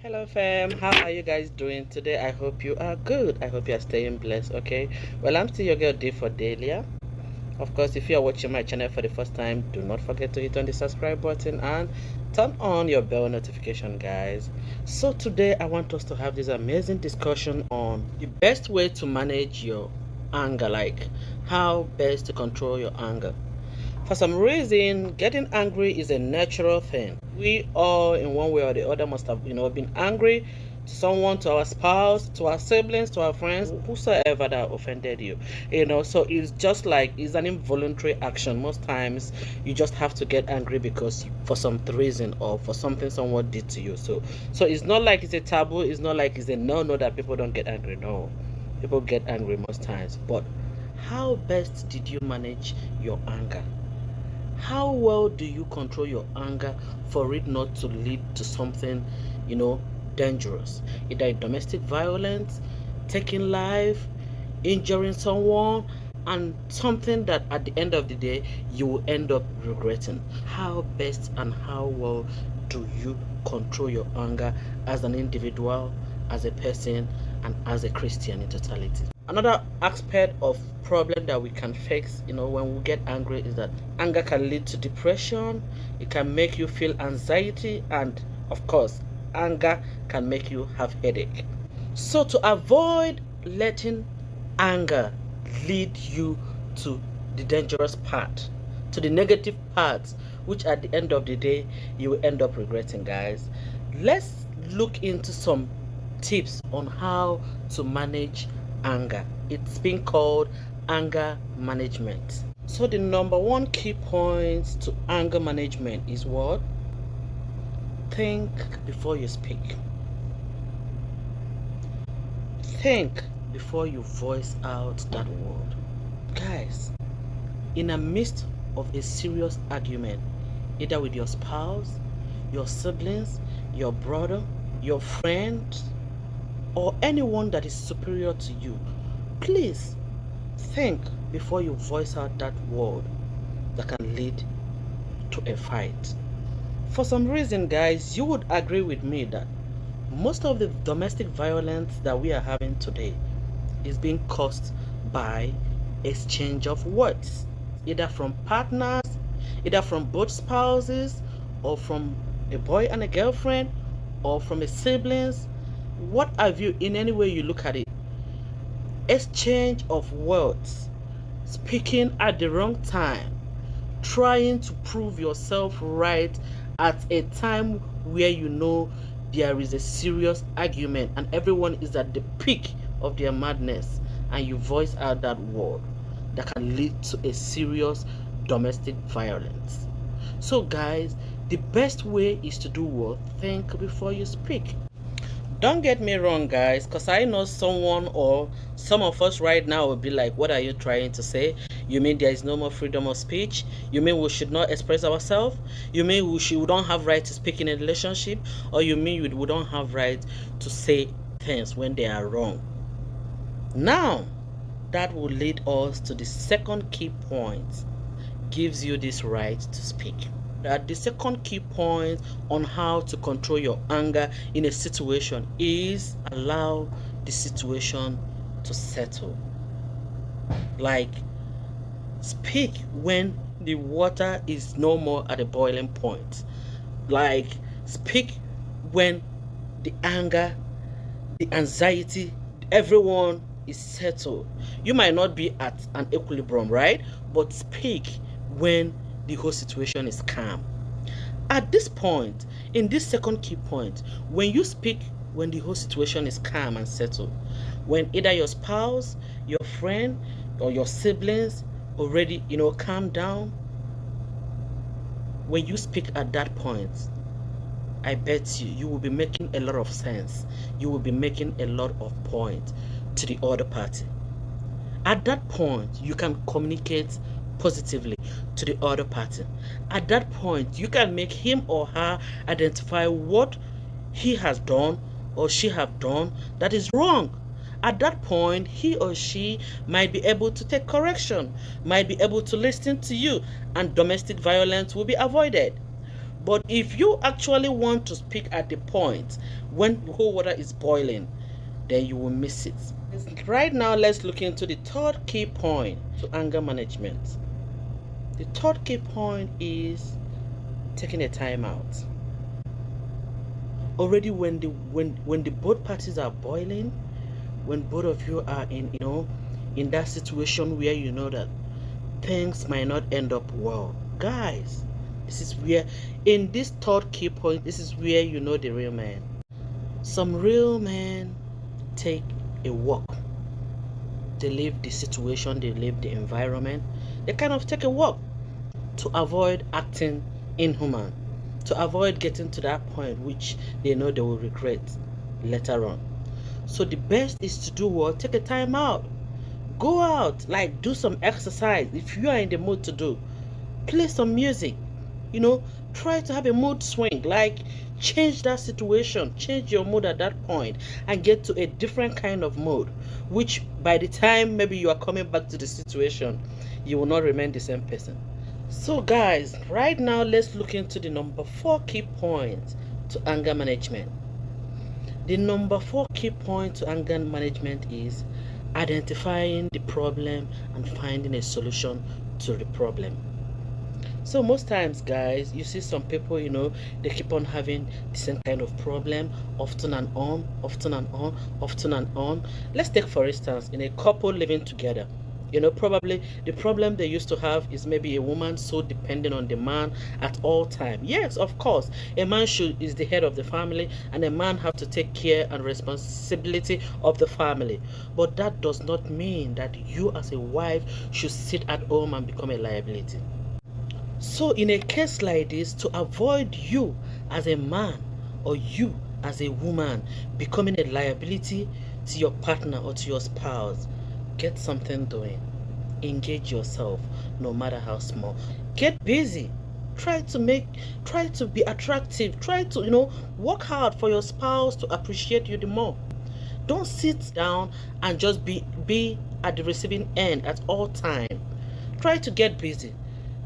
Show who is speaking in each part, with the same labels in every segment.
Speaker 1: Hello fam, how are you guys doing today? I hope you are good. I hope you are staying blessed. Okay, well, I'm still your girl D for Dahlia. Of course, if you are watching my channel for the first time, do not forget to hit on the subscribe button and turn on your bell notification, guys. So today I want us to have this amazing discussion on the best way to manage your anger, like how best to control your anger. For some reason, getting angry is a natural thing. We all, in one way or the other, must have, been angry to someone, to our spouse, to our siblings, to our friends, whosoever that offended you. So it's just like it's an involuntary action. Most times, you just have to get angry because for some reason or for something someone did to you. So it's not like it's a taboo. It's not like it's a no that people don't get angry. No, people get angry most times. But how best did you manage your anger? How well do you control your anger for it not to lead to something, dangerous? Either domestic violence, taking life, injuring someone, and something that at the end of the day you will end up regretting. How best and how well do you control your anger as an individual, as a person, and as a Christian in totality? Another aspect of problem that we can fix, when we get angry, is that anger can lead to depression. It can make you feel anxiety, and of course, anger can make you have headache. So to avoid letting anger lead you to the dangerous part, to the negative parts, which at the end of the day you will end up regretting, guys, let's look into some tips on how to manage anger. It's being called anger management. So the number one key point to anger management is what? Think before you speak. Think before you voice out that word. Guys, in the midst of a serious argument, either with your spouse, your siblings, your brother, your friend, or anyone that is superior to you, please think before you voice out that word that can lead to a fight. For some reason, guys, you would agree with me that most of the domestic violence that we are having today is being caused by exchange of words, either from partners, either from both spouses, or from a boy and a girlfriend, or from a siblings. What have you, in any way you look at it, exchange of words, speaking at the wrong time, trying to prove yourself right at a time where there is a serious argument and everyone is at the peak of their madness, and you voice out that word that can lead to a serious domestic violence. So guys, the best way is to do what? Think before you speak. Don't get me wrong, guys, because I know someone or some of us right now will be like, what are you trying to say? You mean there is no more freedom of speech? You mean we should not express ourselves? You mean we don't have right to speak in a relationship? Or you mean we don't have right to say things when they are wrong? Now, that will lead us to the second key point, gives you this right to speak. That the second key point on how to control your anger in a situation is allow the situation to settle. Like, speak when the water is no more at a boiling point. Like, speak when the anger, the anxiety, everyone is settled. You might not be at an equilibrium, right? But speak when the whole situation is calm. At this point, in this second key point, when you speak when the whole situation is calm and settled, when either your spouse, your friend, or your siblings already calm down, when you speak at that point, I bet you will be making a lot of sense. You will be making a lot of point to the other party. At that point, you can communicate positively to the other party. At that point, you can make him or her identify what he has done or she have done that is wrong. At that point, he or she might be able to take correction, might be able to listen to you, and domestic violence will be avoided. But if you actually want to speak at the point when the whole water is boiling, then you will miss it. Right now, let's look into the third key point to anger management. The third key point is taking a time out. Already when the both parties are boiling, when both of you are in that situation where you know that things might not end up well, guys, this is where, in this third key point, this is where you know the real man. Some real men take a walk. They leave the situation, they leave the environment, they kind of take a walk to avoid acting inhuman, to avoid getting to that point which they know they will regret later on. So the best is to do what? Take a time out. Go out, like do some exercise. If you are in the mood to do, play some music. Try to have a mood swing, like change that situation, change your mood at that point and get to a different kind of mood, which by the time maybe you are coming back to the situation, you will not remain the same person. So guys, right now let's look into the number 4 key point to anger management. The number 4 key point to anger management is identifying the problem and finding a solution to the problem. So most times, guys, you see some people, they keep on having the same kind of problem often and on, often and on, often and on. Let's take, for instance, in a couple living together. Probably the problem they used to have is maybe a woman so dependent on the man at all time. Yes, of course, a man is the head of the family, and a man have to take care and responsibility of the family. But that does not mean that you as a wife should sit at home and become a liability. So in a case like this, to avoid you as a man or you as a woman becoming a liability to your partner or to your spouse, get something doing. Engage yourself, no matter how small. Get busy. Try to be attractive. Try to, work hard for your spouse to appreciate you the more. Don't sit down and just be at the receiving end at all time. Try to get busy.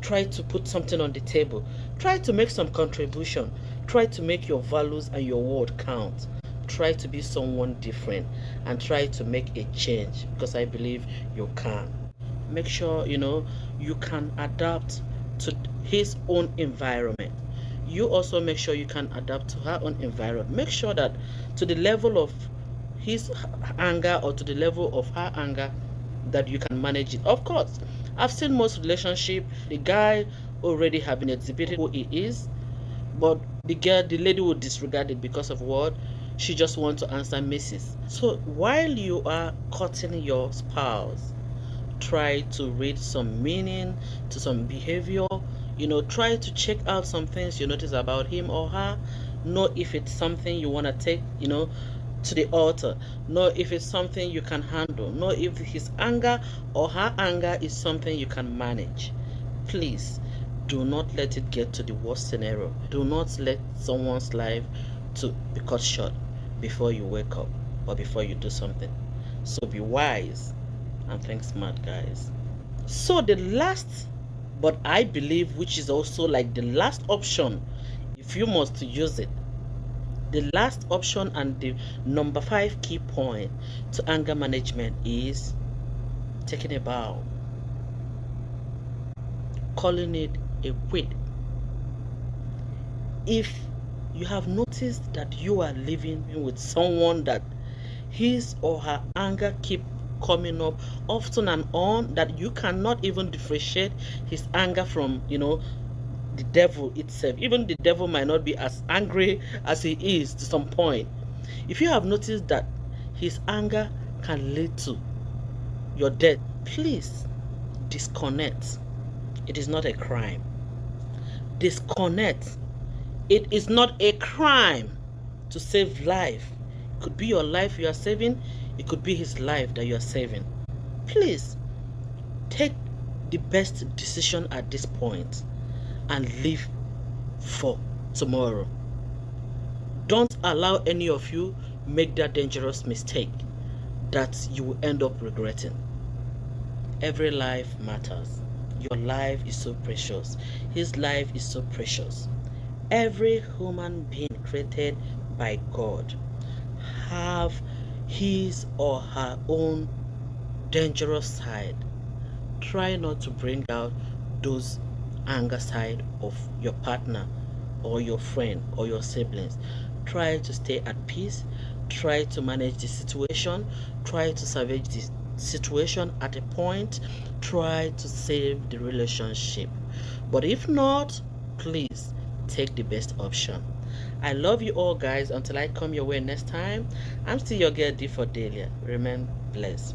Speaker 1: Try to put something on the table. Try to make some contribution. Try to make your values and your word count. Try to be someone different and try to make a change, because I believe you can. Make sure you can adapt to his own environment. You also make sure you can adapt to her own environment. Make sure that to the level of his anger or to the level of her anger, that you can manage it. Of course, I've seen most relationship, the guy already have been exhibited who he is, but the lady will disregard it because of what? She just wants to answer Mrs. So while you are courting your spouse, try to read some meaning to some behavior. Try to check out some things you notice about him or her. Know if it's something you want to take, to the altar. Know if it's something you can handle. Know if his anger or her anger is something you can manage. Please do not let it get to the worst scenario. Do not let someone's life to be cut short before you wake up or before you do something. So be wise and think smart, guys. So the last, but I believe which is also like the last option, if you must use it, the last option and the number 5 key point to anger management is taking a bow, calling it a quit. If you have noticed that you are living with someone that his or her anger keep coming up often and on, that you cannot even differentiate his anger from the devil itself. Even the devil might not be as angry as he is to some point. If you have noticed that his anger can lead to your death, please disconnect. It is not a crime. Disconnect. It is not a crime to save life. It could be your life you are saving. It could be his life that you are saving. Please take the best decision at this point and live for tomorrow. Don't allow any of you make that dangerous mistake that you will end up regretting. Every life matters. Your life is so precious. His life is so precious. Every human being created by God have his or her own dangerous side. Try not to bring out those anger side of your partner or your friend or your siblings. Try to stay at peace. Try to manage the situation. Try to salvage the situation at a point. Try to save the relationship. But if not, please take the best option. I love you all, guys. Until I come your way next time, I'm still your girl D for Delia. Remain blessed.